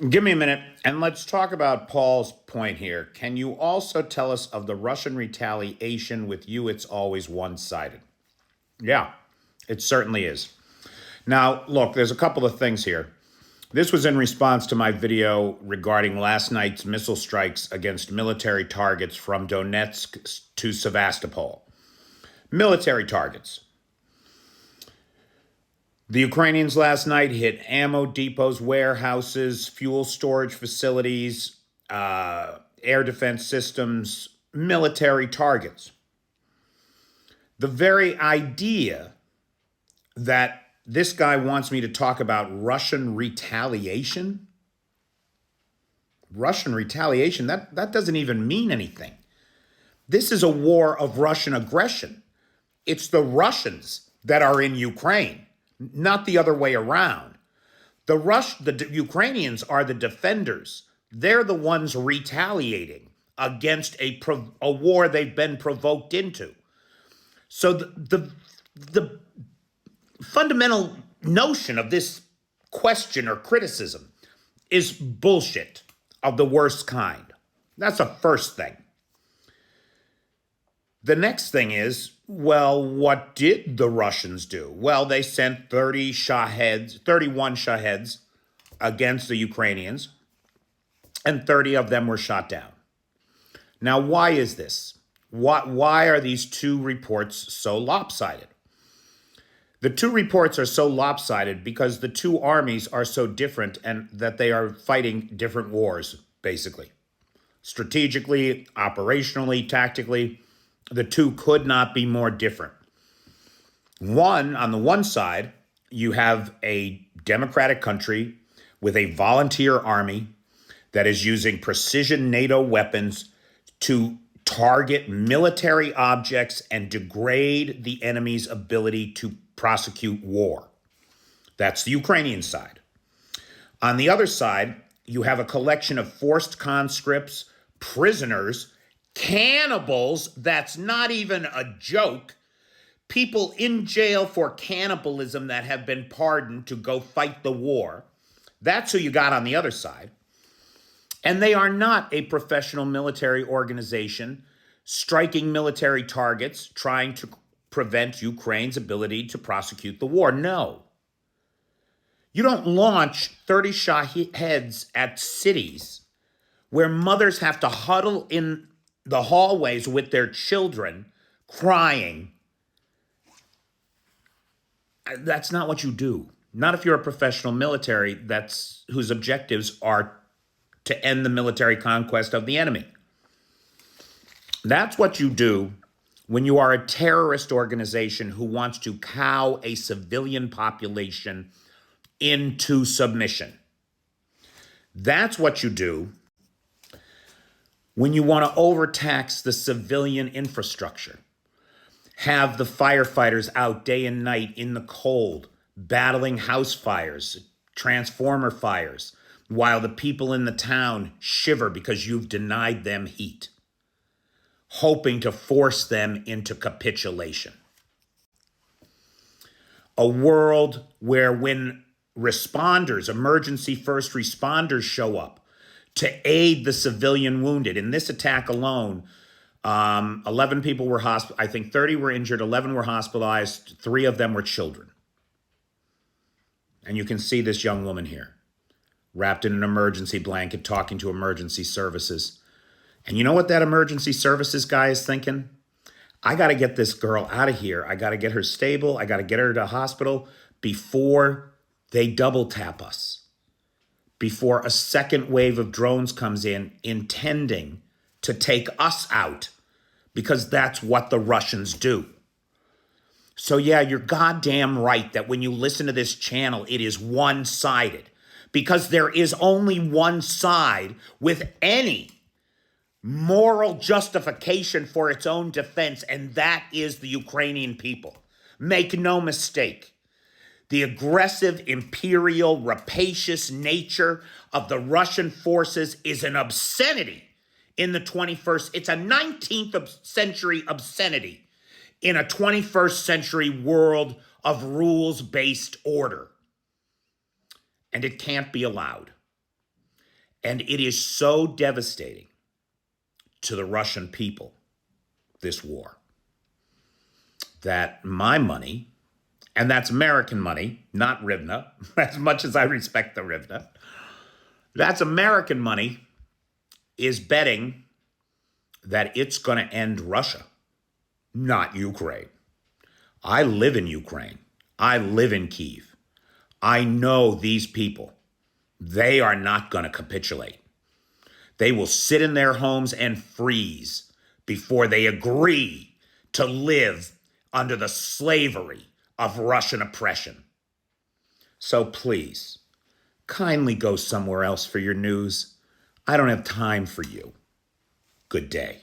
Give me a minute and let's talk about Paul's point here. Can you also tell us of the Russian retaliation? With you, it's always one sided. Yeah, it certainly is. Now, look, there's a couple of things here. This was in response to my video regarding last night's missile strikes against military targets from Donetsk to Sevastopol. Military targets. The Ukrainians last night hit ammo depots, warehouses, fuel storage facilities, air defense systems, military targets. The very idea that this guy wants me to talk about Russian retaliation, that doesn't even mean anything. This is a war of Russian aggression. It's the Russians that are in Ukraine, not the other way around. The Ukrainians are the defenders. They're the ones retaliating against a war they've been provoked into. So the fundamental notion of this question or criticism is bullshit of the worst kind. That's the first thing. The next thing is, well, what did the Russians do? Well, they sent 31 Shaheds against the Ukrainians, and 30 of them were shot down. Now, why is this? Why are these two reports so lopsided? The two reports are so lopsided because the two armies are so different and that they are fighting different wars, basically. Strategically, operationally, tactically, the two could not be more different. On the one side, you have a democratic country with a volunteer army that is using precision NATO weapons to target military objects and degrade the enemy's ability to prosecute war. That's the Ukrainian side. On the other side, you have a collection of forced conscripts, prisoners, cannibals. That's not even a joke. People in jail for cannibalism that have been pardoned to go fight the war. That's who you got on the other side. And they are not a professional military organization striking military targets, trying to prevent Ukraine's ability to prosecute the war. No. You don't launch 30 Shaheds at cities where mothers have to huddle in the hallways with their children crying. That's not what you do. Not if you're a professional military whose objectives are to end the military conquest of the enemy. That's what you do when you are a terrorist organization who wants to cow a civilian population into submission. That's what you do when you want to overtax the civilian infrastructure, have the firefighters out day and night in the cold, battling house fires, transformer fires, while the people in the town shiver because you've denied them heat, hoping to force them into capitulation. A world where when emergency first responders show up to aid the civilian wounded, in this attack alone, 11 people were I think 30 were injured, 11 were hospitalized, 3 of them were children. And you can see this young woman here, wrapped in an emergency blanket, talking to emergency services. And you know what that emergency services guy is thinking? I got to get this girl out of here. I got to get her stable. I got to get her to hospital before they double tap us, before a second wave of drones comes in intending to take us out, because that's what the Russians do. So yeah, you're goddamn right that when you listen to this channel, it is one-sided, because there is only one side with any moral justification for its own defense, and that is the Ukrainian people. Make no mistake. The aggressive, imperial, rapacious nature of the Russian forces is an obscenity in the 21st. It's a 19th century obscenity in a 21st century world of rules-based order. And it can't be allowed. And it is so devastating to the Russian people, this war, that my money, and that's American money, not Rivna, as much as I respect the Rivna, that's American money, is betting that it's going to end Russia, not Ukraine. I live in Ukraine. I live in Kyiv. I know these people. They are not going to capitulate. They will sit in their homes and freeze before they agree to live under the slavery of Russian oppression. So please, kindly go somewhere else for your news. I don't have time for you. Good day.